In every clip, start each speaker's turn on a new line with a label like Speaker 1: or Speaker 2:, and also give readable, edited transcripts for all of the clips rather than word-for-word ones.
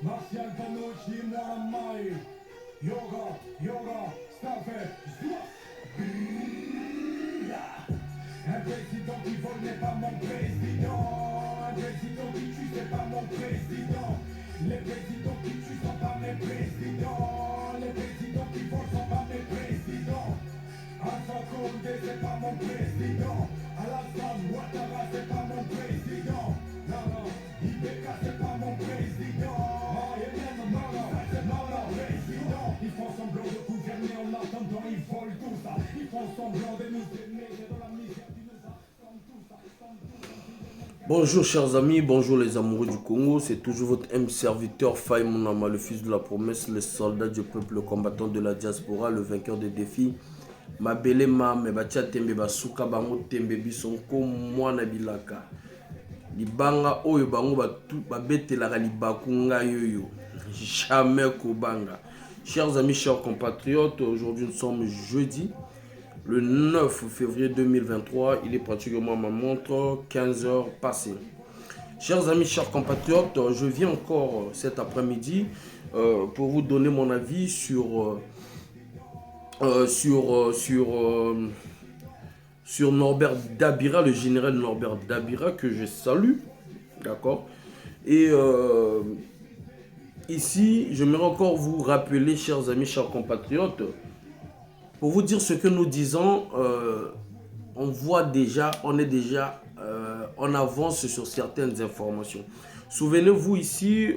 Speaker 1: Martial Tanucci, Mwana Mai, Yoga, Staffet, un président qui vole n'est pas mon président. Un président qui tue c'est pas mon président. Les présidents qui tuent sont pas mes présidents. Les présidents qui volent sont pas mes présidents. Alpha Condé c'est pas mon président. Alassane Ouattara c'est pas mon président. Non, Ibeka c'est pas mon président. C'est pas mon président. Ils font semblant de gouverner en attendant, ils volent tout ça. Ils font semblant de nous aimer dans la misère.
Speaker 2: Bonjour chers amis, bonjour les amoureux du Congo, c'est toujours votre M serviteur Faye Mounama, le fils de la promesse, le soldat du peuple, le combattant de la diaspora, le vainqueur des défis. Mabele ma mebatia tembe basuka bango tembe bisonko mwana bilaka. Libanga oyo bango babetelaka libakunga yoyo. Jamais kobanga. Chers amis, chers compatriotes, aujourd'hui nous sommes jeudi. Le 9 février 2023, il est pratiquement ma montre, 15 heures passées. Chers amis, chers compatriotes, je viens encore cet après-midi pour vous donner mon avis sur Norbert Dabira, le général Norbert Dabira, que je salue, d'accord. Et ici, j'aimerais encore vous rappeler, chers amis, chers compatriotes, pour vous dire ce que nous disons, on est déjà en avance sur certaines informations. Souvenez-vous ici,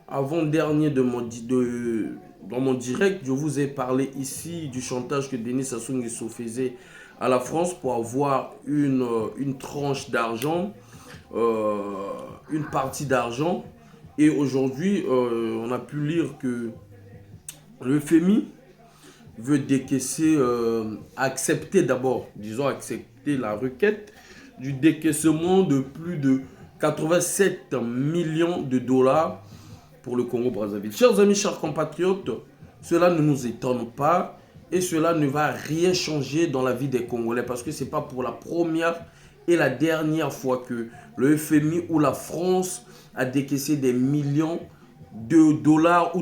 Speaker 2: avant-dernier dans mon direct, je vous ai parlé ici du chantage que Denis Sassou Nguesso faisait à la France pour avoir une tranche d'argent, une partie d'argent. Et aujourd'hui, on a pu lire que le FMI veut décaisser, accepter la requête du décaissement de plus de 87 millions de dollars pour le Congo-Brazzaville. Chers amis, chers compatriotes, cela ne nous étonne pas et cela ne va rien changer dans la vie des Congolais parce que ce n'est pas pour la première et la dernière fois que le FMI ou la France a décaissé des millions de dollars ou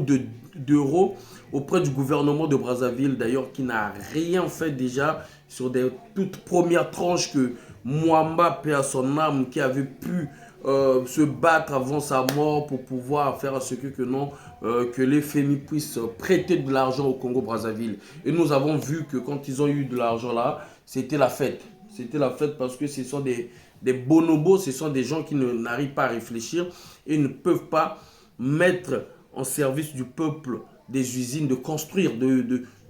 Speaker 2: d'euros auprès du gouvernement de Brazzaville, d'ailleurs, qui n'a rien fait déjà sur des toutes premières tranches que Mwamba, paix à son âme, qui avait pu se battre avant sa mort pour pouvoir faire à ce que les FMI puissent prêter de l'argent au Congo-Brazzaville. Et nous avons vu que quand ils ont eu de l'argent là, c'était la fête. C'était la fête parce que ce sont des bonobos, ce sont des gens qui n'arrivent pas à réfléchir et ne peuvent pas mettre en service du peuple des usines, de construire,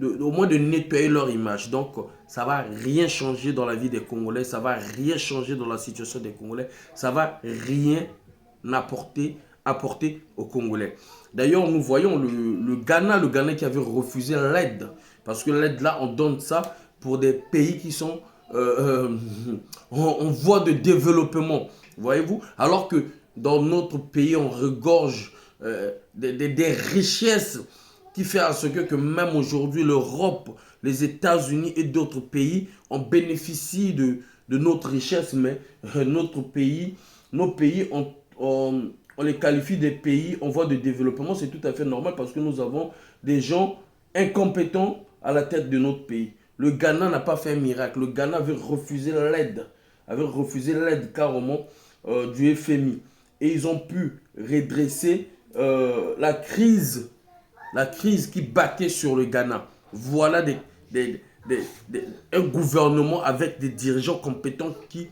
Speaker 2: au moins de nettoyer leur image. Donc, ça ne va rien changer dans la vie des Congolais, ça ne va rien changer dans la situation des Congolais, ça ne va rien apporter aux Congolais. D'ailleurs, nous voyons le Ghana qui avait refusé l'aide, parce que l'aide là, on donne ça pour des pays qui sont en voie de développement, voyez-vous, alors que dans notre pays, on regorge des richesses qui fait à ce que même aujourd'hui l'Europe, les États-Unis et d'autres pays en bénéficient de notre richesse, mais nos pays, on les qualifie des pays en voie de développement. C'est tout à fait normal parce que nous avons des gens incompétents à la tête de notre pays. Le Ghana n'a pas fait un miracle. Le Ghana avait refusé l'aide carrément du FMI. Et ils ont pu redresser la crise qui battait sur le Ghana. Voilà un gouvernement avec des dirigeants compétents qui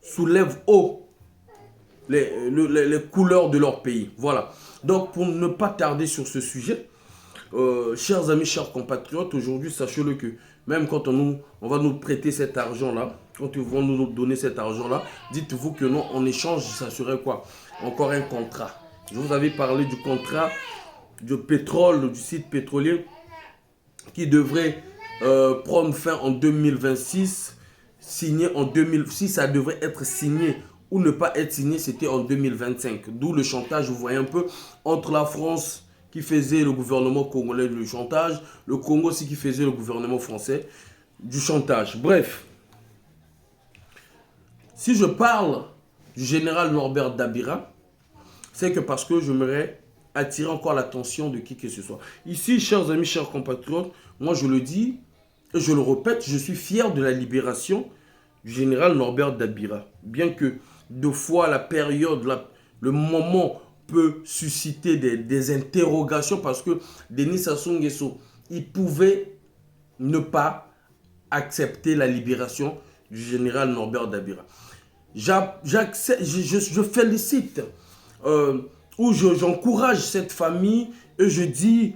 Speaker 2: soulèvent haut les couleurs de leur pays. Voilà. Donc, pour ne pas tarder sur ce sujet, chers amis, chers compatriotes, aujourd'hui, sachez-le que même quand on va nous prêter cet argent-là, quand ils vont nous donner cet argent-là, dites-vous que non, en échange, ça serait quoi? Encore un contrat. Je vous avais parlé du contrat du pétrole, du site pétrolier qui devrait prendre fin en 2026, signé en 2006, ça devrait être signé ou ne pas être signé, c'était en 2025. D'où le chantage, vous voyez un peu, entre la France qui faisait le gouvernement congolais du chantage, le Congo aussi qui faisait le gouvernement français du chantage. Bref, si je parle du général Norbert Dabira, c'est que parce que j'aimerais attirer encore l'attention de qui que ce soit. Ici, chers amis, chers compatriotes, moi je le dis et je le répète, je suis fier de la libération du général Norbert Dabira. Bien que deux fois la période, le moment peut susciter des interrogations parce que Denis Sassou Nguesso, il pouvait ne pas accepter la libération du général Norbert Dabira. Je félicite ou j'encourage cette famille et je dis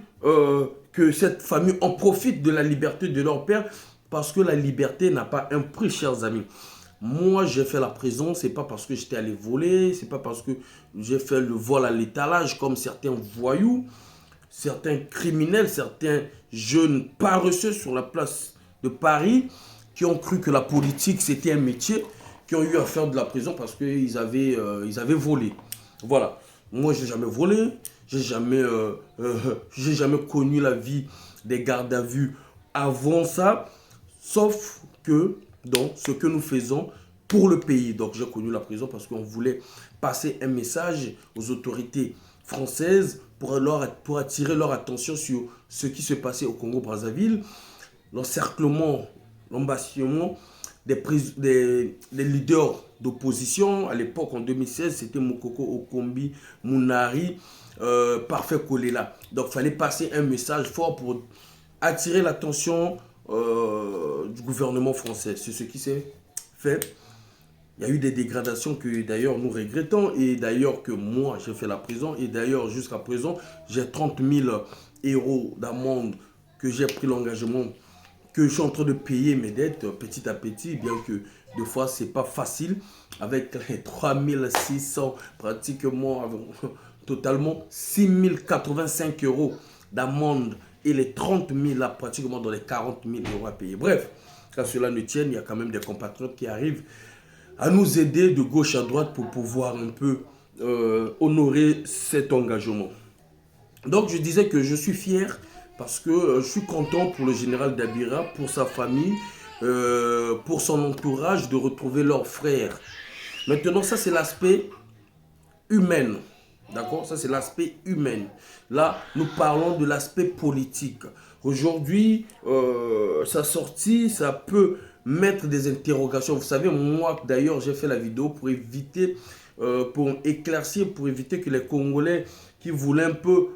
Speaker 2: que cette famille en profite de la liberté de leur père parce que la liberté n'a pas un prix, chers amis. Moi, j'ai fait la prison, c'est pas parce que j'étais allé voler, c'est pas parce que j'ai fait le vol à l'étalage comme certains voyous, certains criminels, certains jeunes paresseux sur la place de Paris qui ont cru que la politique c'était un métier, qui ont eu à faire de la prison parce qu'ils avaient volé. Voilà. Moi, j'ai jamais volé, j'ai jamais connu la vie des gardes à vue avant ça, sauf que dans ce que nous faisons pour le pays. Donc, j'ai connu la prison parce qu'on voulait passer un message aux autorités françaises pour attirer leur attention sur ce qui se passait au Congo-Brazzaville, l'encerclement, l'embastionnement des leaders d'opposition. À l'époque, en 2016, c'était Mokoko Okombi, Mounari, Parfait Kolela. Donc, il fallait passer un message fort pour attirer l'attention du gouvernement français. C'est ce qui s'est fait. Il y a eu des dégradations que d'ailleurs nous regrettons et d'ailleurs que moi j'ai fait la prison et d'ailleurs jusqu'à présent j'ai 30 000 € d'amende que j'ai pris l'engagement, que je suis en train de payer mes dettes petit à petit, bien que des fois c'est pas facile avec les 3600 pratiquement totalement 6085 € d'amende et les 30 000 là pratiquement dans les 40 000 € à payer. Bref, quand cela ne tienne, il y a quand même des compatriotes qui arrivent à nous aider de gauche à droite pour pouvoir un peu honorer cet engagement. Donc je disais que je suis fier parce que je suis content pour le général Dabira, pour sa famille, pour son entourage de retrouver leur frère. Maintenant ça c'est l'aspect humain. D'accord? Ça, c'est l'aspect humain. Là, nous parlons de l'aspect politique. Aujourd'hui, sa sortie, ça peut mettre des interrogations. Vous savez, moi, d'ailleurs, j'ai fait la vidéo pour éviter, pour éclaircir, pour éviter que les Congolais qui voulaient un peu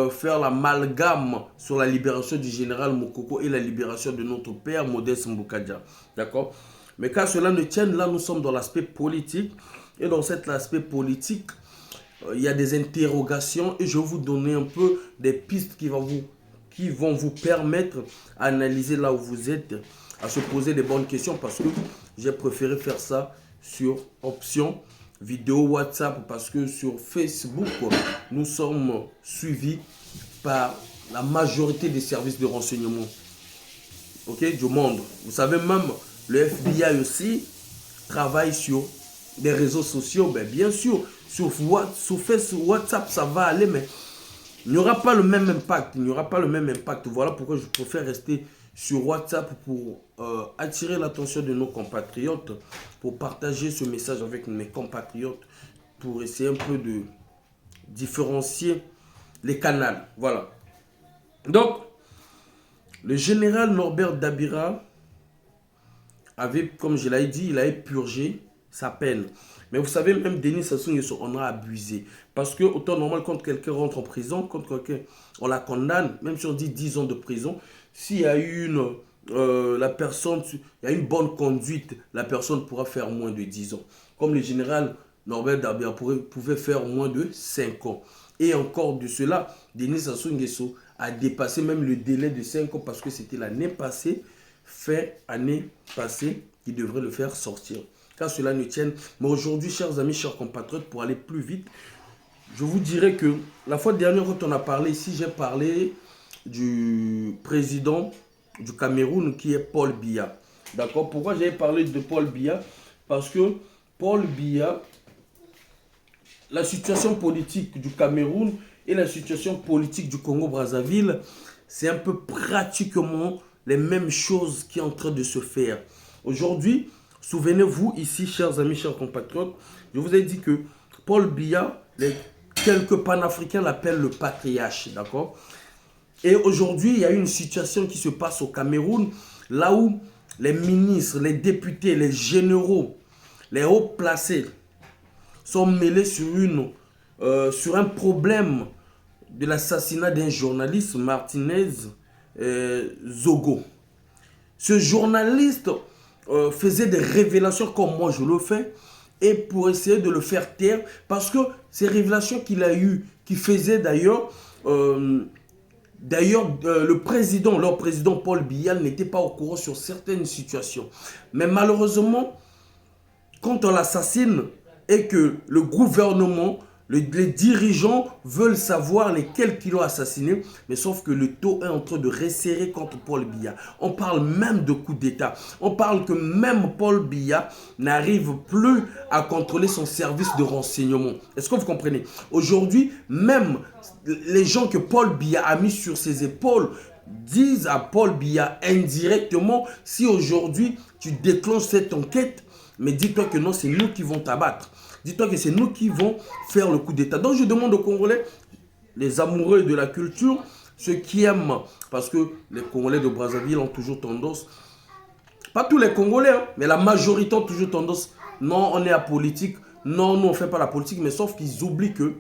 Speaker 2: faire l'amalgame sur la libération du général Mokoko et la libération de notre père, Modeste Mboukadia. D'accord? Mais quand cela ne tienne, là, nous sommes dans l'aspect politique. Et dans cet aspect politique, il y a des interrogations et je vais vous donner un peu des pistes qui vont vous permettre d'analyser là où vous êtes, à se poser des bonnes questions parce que j'ai préféré faire ça sur option vidéo WhatsApp parce que sur Facebook, nous sommes suivis par la majorité des services de renseignement du monde. Vous savez, même le FBI aussi travaille sur des réseaux sociaux, bien sûr. Sur Facebook, WhatsApp, ça va aller, mais il n'y aura pas le même impact. Il n'y aura pas le même impact. Voilà pourquoi je préfère rester sur WhatsApp pour attirer l'attention de nos compatriotes, pour partager ce message avec mes compatriotes, pour essayer un peu de différencier les canaux. Voilà. Donc, le général Norbert Dabira avait, comme je l'ai dit, il avait purgé sa peine. Mais vous savez, même Denis Sassou Nguesso, on a abusé. Parce que, autant normal, quand quelqu'un rentre en prison, quand quelqu'un, on la condamne, même si on dit 10 ans de prison, s'il y a une bonne conduite, la personne pourra faire moins de 10 ans. Comme le général Norbert Dabira pouvait faire moins de 5 ans. Et encore de cela, Denis Sassou Nguesso a dépassé même le délai de 5 ans parce que c'était l'année passée, qui devrait le faire sortir. Car cela ne tienne. Mais aujourd'hui, chers amis, chers compatriotes, pour aller plus vite, je vous dirais que la fois dernière, quand on a parlé ici, j'ai parlé du président du Cameroun qui est Paul Biya. D'accord? Pourquoi j'ai parlé de Paul Biya? Parce que Paul Biya, la situation politique du Cameroun et la situation politique du Congo-Brazzaville, c'est un peu pratiquement les mêmes choses qui sont en train de se faire. Aujourd'hui, souvenez-vous ici, chers amis, chers compatriotes, je vous ai dit que Paul Biya, les quelques panafricains l'appellent le patriarche, d'accord? Et aujourd'hui, il y a une situation qui se passe au Cameroun, là où les ministres, les députés, les généraux, les hauts placés sont mêlés sur un problème de l'assassinat d'un journaliste, Martinez Zogo. Ce journaliste faisait des révélations comme moi je le fais, et pour essayer de le faire taire, parce que ces révélations qu'il a eues, qui faisaient d'ailleurs, le président, leur président Paul Biya n'était pas au courant sur certaines situations. Mais malheureusement, quand on l'assassine et que le gouvernement, les dirigeants veulent savoir lesquels qui l'ont assassiné, mais sauf que le taux est en train de resserrer contre Paul Biya. On parle même de coup d'État. On parle que même Paul Biya n'arrive plus à contrôler son service de renseignement. Est-ce que vous comprenez? Aujourd'hui, même les gens que Paul Biya a mis sur ses épaules disent à Paul Biya indirectement, si aujourd'hui tu déclenches cette enquête, mais dis-toi que non, c'est nous qui vont t'abattre. Dis-toi que c'est nous qui vont faire le coup d'État. Donc je demande aux Congolais, les amoureux de la culture, ceux qui aiment, parce que les Congolais de Brazzaville ont toujours tendance, pas tous les Congolais, hein, mais la majorité ont toujours tendance, non, on est apolitique, non, nous on ne fait pas la politique, mais sauf qu'ils oublient que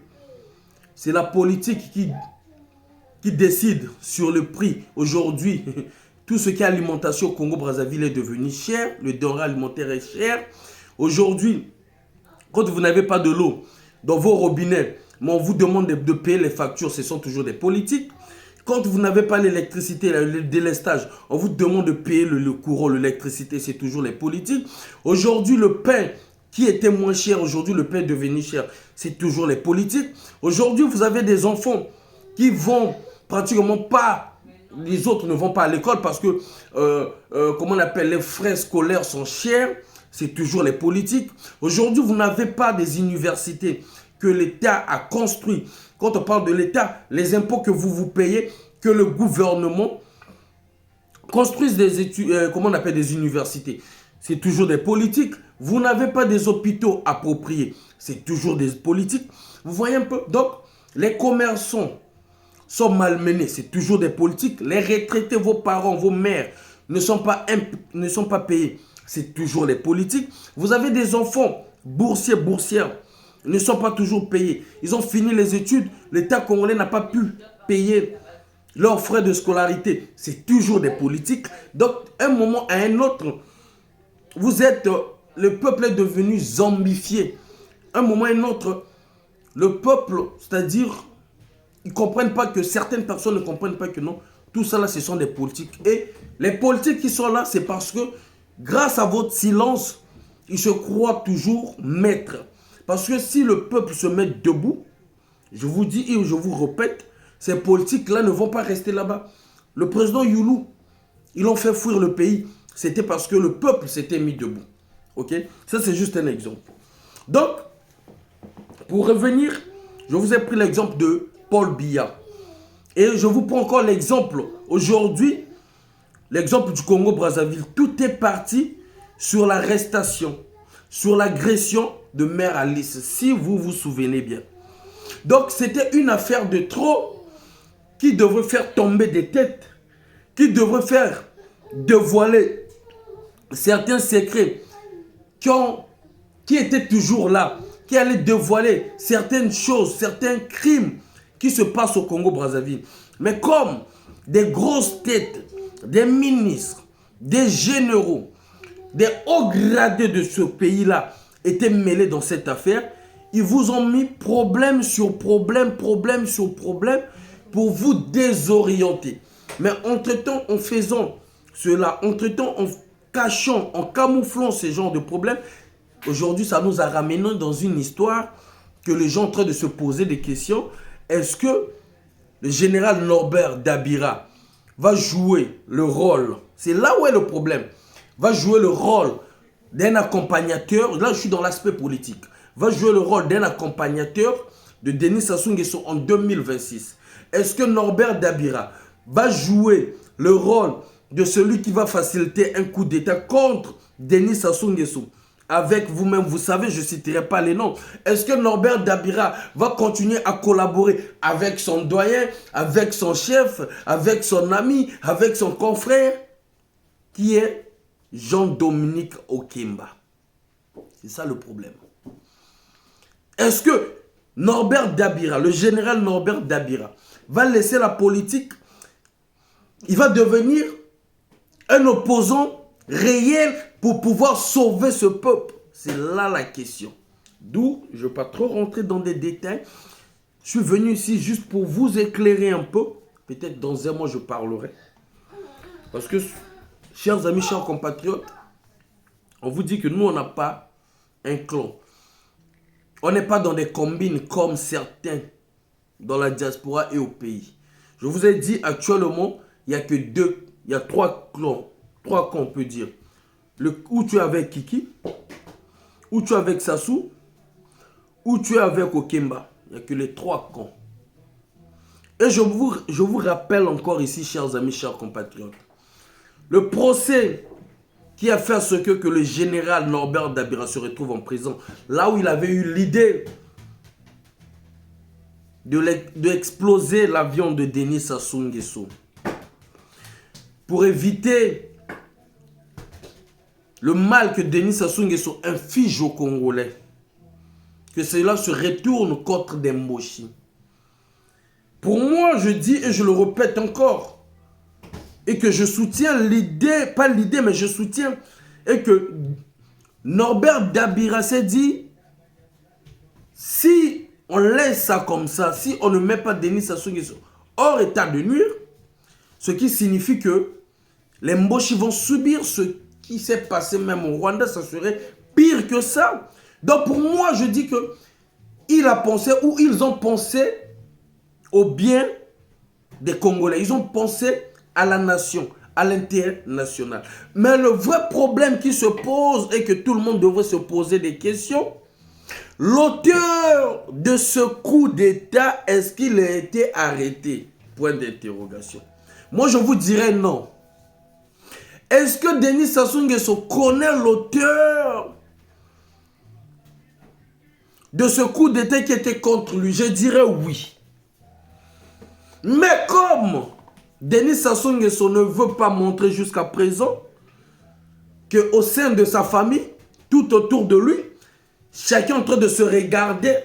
Speaker 2: c'est la politique qui décide sur le prix. Aujourd'hui, tout ce qui est alimentation au Congo-Brazzaville est devenu cher, le denrée alimentaire est cher. Aujourd'hui, quand vous n'avez pas de l'eau dans vos robinets, mais on vous demande de payer les factures, ce sont toujours des politiques. Quand vous n'avez pas l'électricité, le délestage, on vous demande de payer le courant, l'électricité, c'est toujours les politiques. Aujourd'hui, le pain qui était moins cher, aujourd'hui le pain est devenu cher, c'est toujours les politiques. Aujourd'hui, vous avez des enfants qui vont pratiquement pas, les autres ne vont pas à l'école parce que, comment on appelle, les frais scolaires sont chers. C'est toujours les politiques. Aujourd'hui, vous n'avez pas des universités que l'État a construit. Quand on parle de l'État, les impôts que vous payez, que le gouvernement construise des études, comment on appelle, des universités. C'est toujours des politiques. Vous n'avez pas des hôpitaux appropriés. C'est toujours des politiques. Vous voyez un peu? Donc, les commerçants sont malmenés. C'est toujours des politiques. Les retraités, vos parents, vos mères ne sont pas payés. C'est toujours les politiques. Vous avez des enfants boursiers, boursières, ne sont pas toujours payés. Ils ont fini les études. L'État congolais n'a pas pu payer leurs frais de scolarité. C'est toujours des politiques. Donc, un moment à un autre, le peuple est devenu zombifié. Un moment à un autre, le peuple, c'est-à-dire, ils ne comprennent pas que certaines personnes ne comprennent pas que non. Tout ça là, ce sont des politiques. Et les politiques qui sont là, c'est parce que grâce à votre silence, ils se croient toujours maîtres. Parce que si le peuple se met debout, je vous dis et je vous répète, ces politiques-là ne vont pas rester là-bas. Le président Youlou, ils ont fait fuir le pays. C'était parce que le peuple s'était mis debout. Ok? Ça, c'est juste un exemple. Donc, pour revenir, je vous ai pris l'exemple de Paul Biya. Et je vous prends encore l'exemple aujourd'hui. L'exemple du Congo-Brazzaville, tout est parti sur l'arrestation, sur l'agression de Mère Alice, si vous vous souvenez bien. Donc, c'était une affaire de trop qui devrait faire tomber des têtes, qui devrait faire dévoiler certains secrets qui étaient toujours là, qui allaient dévoiler certaines choses, certains crimes qui se passent au Congo-Brazzaville. Mais comme des grosses têtes, des ministres, des généraux, des hauts gradés de ce pays-là étaient mêlés dans cette affaire, ils vous ont mis problème sur problème, problème sur problème pour vous désorienter. Mais entre-temps, en faisant cela, entre-temps, en cachant, en camouflant ce genre de problèmes, aujourd'hui, ça nous a ramené dans une histoire que les gens sont en train de se poser des questions. Est-ce que le général Norbert Dabira va jouer le rôle, c'est là où est le problème, va jouer le rôle d'un accompagnateur, là je suis dans l'aspect politique, va jouer le rôle d'un accompagnateur de Denis Sassou Nguesso en 2026. Est-ce que Norbert Dabira va jouer le rôle de celui qui va faciliter un coup d'État contre Denis Sassou Nguesso avec vous-même, vous savez, je ne citerai pas les noms. Est-ce que Norbert Dabira va continuer à collaborer avec son doyen, avec son chef, avec son ami, avec son confrère, qui est Jean-Dominique Okemba? C'est ça le problème. Est-ce que Norbert Dabira, le général Norbert Dabira, va laisser la politique? Il va devenir un opposant réel pour pouvoir sauver ce peuple? C'est là la question. D'où, je ne vais pas trop rentrer dans des détails. Je suis venu ici juste pour vous éclairer un peu. Peut-être dans un mois, je parlerai. Parce que, chers amis, chers compatriotes, on vous dit que nous, on n'a pas un clan. On n'est pas dans des combines comme certains dans la diaspora et au pays. Je vous ai dit, actuellement, il n'y a que deux, il y a trois clans. Trois camps, on peut dire. Où tu es avec Kiki, où tu es avec Sassou, où tu es avec Okemba. Il n'y a que les trois camps. Et je vous rappelle encore ici, chers amis, chers compatriotes, le procès qui a fait ce que le général Norbert Dabira se retrouve en prison, là où il avait eu l'idée d'exploser l'avion de Denis Sassou Nguesso. Pour éviter le mal que Denis Sassou Nguesso inflige aux Congolais, que cela se retourne contre des Mboshi. Pour moi, je dis et je le répète encore, et que je soutiens l'idée, pas l'idée, mais je soutiens, et que Norbert Dabira s'est dit, si on laisse ça comme ça, si on ne met pas Denis Sassou Nguesso hors état de nuire, ce qui signifie que les Mboshi vont subir ce qui s'est passé même au Rwanda, ça serait pire que ça. Donc pour moi, je dis que il a pensé, ou ils ont pensé au bien des Congolais. Ils ont pensé à la nation, à l'intérêt national. Mais le vrai problème qui se pose et que tout le monde devrait se poser des questions, l'auteur de ce coup d'État, est-ce qu'il a été arrêté? Point d'interrogation. Moi, je vous dirais non. Est-ce que Denis Sassou Nguesso connaît l'auteur de ce coup d'État qui était contre lui? Je dirais oui. Mais comme Denis Sassou Nguesso ne veut pas montrer jusqu'à présent qu'au sein de sa famille, tout autour de lui, chacun est en train de se regarder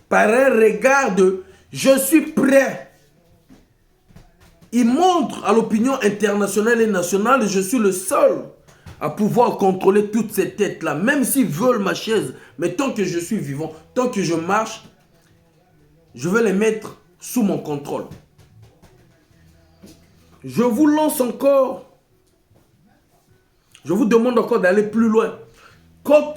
Speaker 2: par un regard de « je suis prêt ». Il montre à l'opinion internationale et nationale « je suis le seul à pouvoir contrôler toutes ces têtes-là, même s'ils veulent ma chaise, mais tant que je suis vivant, tant que je marche, je vais les mettre sous mon contrôle ». Je vous lance encore, je vous demande encore d'aller plus loin. Quand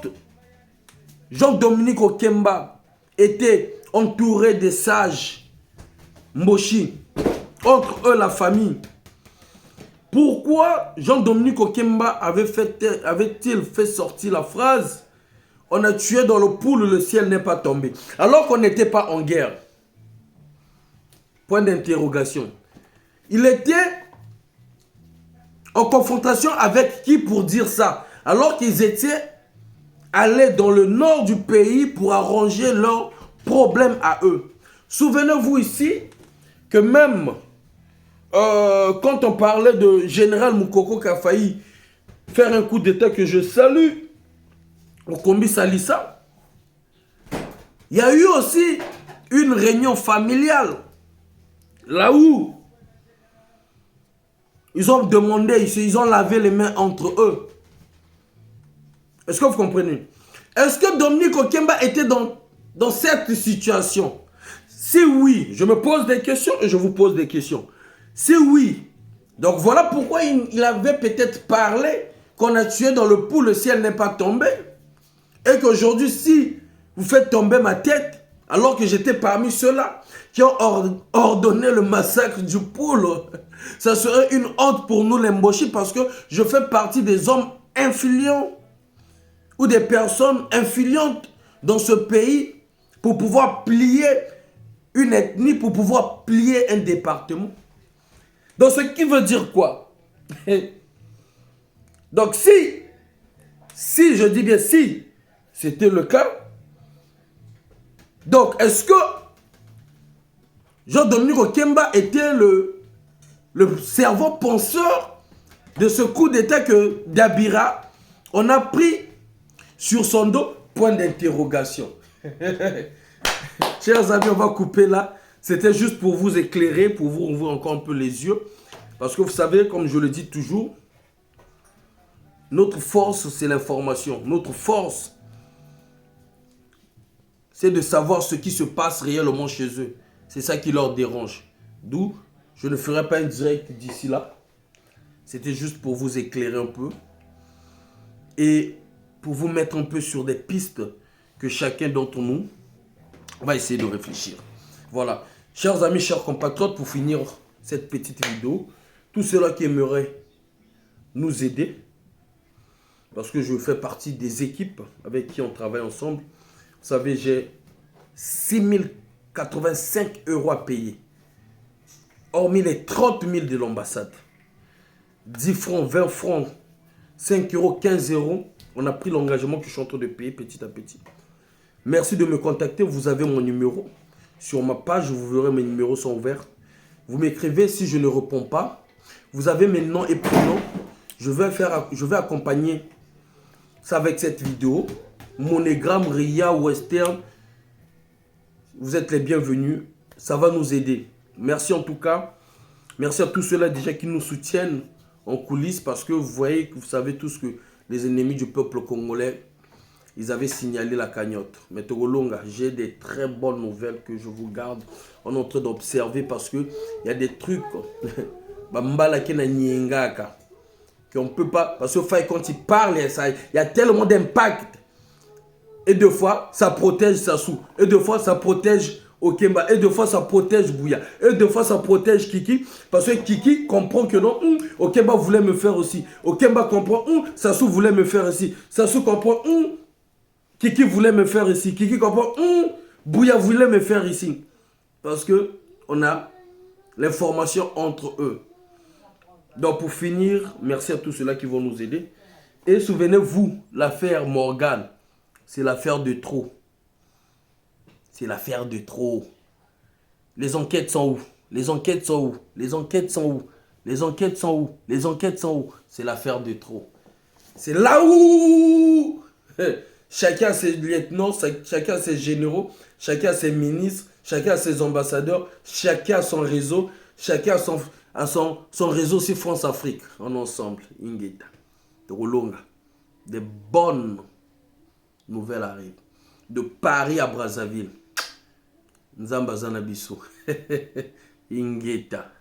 Speaker 2: Jean-Dominique Okemba était entouré des sages Mboshi, entre eux la famille, pourquoi Jean-Dominique Okemba avait-il fait sortir la phrase « On a tué dans le poule, le ciel n'est pas tombé » alors qu'on n'était pas en guerre? Point d'interrogation. Il était en confrontation avec qui pour dire ça? Alors qu'ils étaient allés dans le nord du pays pour arranger leurs problèmes à eux. Souvenez-vous ici que même quand on parlait de général Moukoko qui a failli faire un coup d'état que je salue, au Kombi Salissa, il y a eu aussi une réunion familiale là où ils ont demandé, ils ont lavé les mains entre eux. Est-ce que vous comprenez? Est-ce que Dominique Okemba était dans cette situation? Si oui, je me pose des questions et je vous pose des questions. Si oui, donc voilà pourquoi il avait peut-être parlé qu'on a tué dans le poule, le ciel n'est pas tombé. Et qu'aujourd'hui, si vous faites tomber ma tête, alors que j'étais parmi ceux-là qui ont ordonné le massacre du poule, ça serait une honte pour nous les Mboshi parce que je fais partie des hommes influents ou des personnes influentes dans ce pays pour pouvoir plier une ethnie, pour pouvoir plier un département. Donc ce qui veut dire quoi? Donc si je dis bien si, c'était le cas. Donc, est-ce que Jean-Dominique Okemba était le cerveau penseur de ce coup d'état que Dabira, on a pris sur son dos? Point d'interrogation. Chers amis, on va couper là. C'était juste pour vous éclairer, pour vous ouvrir encore un peu les yeux. Parce que vous savez, comme je le dis toujours, notre force, c'est l'information. Notre force, c'est de savoir ce qui se passe réellement chez eux. C'est ça qui leur dérange. D'où, je ne ferai pas un direct d'ici là. C'était juste pour vous éclairer un peu. Et pour vous mettre un peu sur des pistes que chacun d'entre nous va essayer de réfléchir. Voilà. Chers amis, chers compatriotes, pour finir cette petite vidéo, tous ceux-là qui aimeraient nous aider, parce que je fais partie des équipes avec qui on travaille ensemble. Vous savez, j'ai 6 085 € à payer, hormis les 30 000 de l'ambassade. 10 francs, 20 francs, 5 €, 15 €. On a pris l'engagement que je suis en train de payer petit à petit. Merci de me contacter. Vous avez mon numéro. Sur ma page, vous verrez mes numéros sont ouverts. Vous m'écrivez si je ne réponds pas. Vous avez mes noms et prénoms. Je vais accompagner ça avec cette vidéo. Monogramme, Ria, Western. Vous êtes les bienvenus. Ça va nous aider. Merci en tout cas. Merci à tous ceux-là déjà qui nous soutiennent en coulisses. Parce que vous voyez, vous savez tous que les ennemis du peuple congolais, ils avaient signalé la cagnotte. Mais Togolonga, j'ai des très bonnes nouvelles que je vous garde. On est en train d'observer parce qu'il y a des trucs. Bambala qui na nyengaka. Qu'on ne peut pas. Parce que quand il parle, il y a tellement d'impact. Et deux fois, ça protège Sassou. Et deux fois, ça protège Okemba. Et deux fois, ça protège Bouya. Et deux fois, ça protège Kiki. Parce que Kiki comprend que non, Okemba voulait me faire aussi. Okemba comprend, Sassou voulait me faire ici. Sassou comprend, Kiki voulait me faire ici. Kiki comprend, Bouya voulait me faire ici. Parce que on a l'information entre eux. Donc pour finir, merci à tous ceux-là qui vont nous aider. Et souvenez-vous, l'affaire Morgan, c'est l'affaire de trop. C'est l'affaire de trop. Les enquêtes sont où? Les enquêtes sont où? Les enquêtes sont où? Les enquêtes sont où? Les enquêtes sont où? C'est l'affaire de trop. C'est là où chacun a ses lieutenants, chacun a ses généraux, chacun a ses ministres, chacun a ses ambassadeurs, chacun a son réseau, chacun a son réseau sur France-Afrique. En ensemble, Ingeta, de Rolonga. Des bonnes nouvelles arrivent. De Paris à Brazzaville. Nzamba Zanabiso. Ingeta.